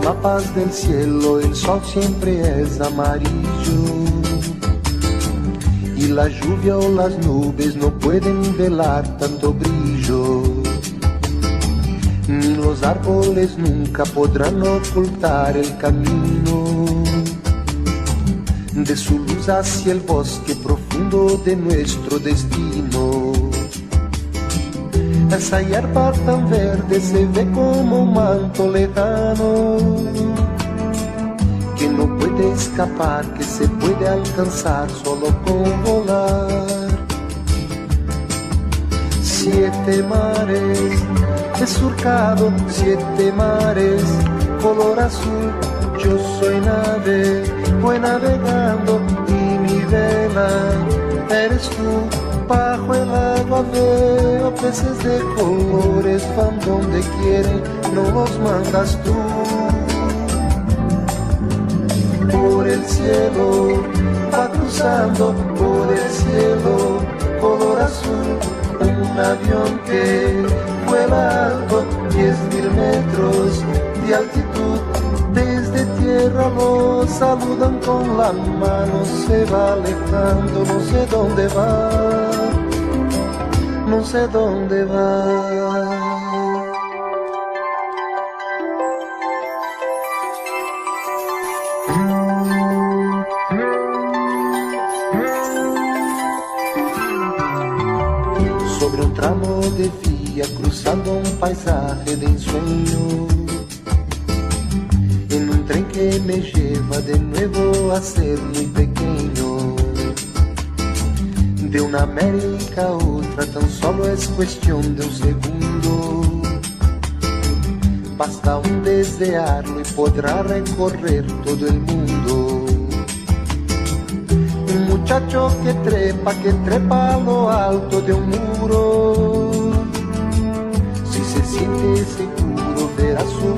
la paz del cielo, el sol siempre es amarillo. Y la lluvia o las nubes no pueden velar tanto brillo. Ni los árboles nunca podrán ocultar el camino de su luz hacia el bosque profundo de nuestro destino. Esa hierba tan verde se ve como un manto lejano que no puede escapar, que se puede alcanzar solo con volar. 7 mares he surcado, 7 mares, color azul. Yo soy nave, voy navegando y mi vela eres tú. Bajo el agua veo peces de colores, van donde quieren, no los mandas tú. Por el cielo va cruzando, por el cielo color azul, un avión que vuela alto, 10.000 metros de altitud. Desde tierra lo saludan con la mano, se va alejando, no sé dónde va, no sé dónde va. Sobre un tramo de vía, cruzando un paisaje de ensueño, en un tren que me lleva de nuevo a ser muy pequeño. De una América a otra tan solo es cuestión de un segundo. Basta un desearlo y podrá recorrer todo el mundo. Un muchacho que trepa a lo alto de un muro. Si se siente seguro verá su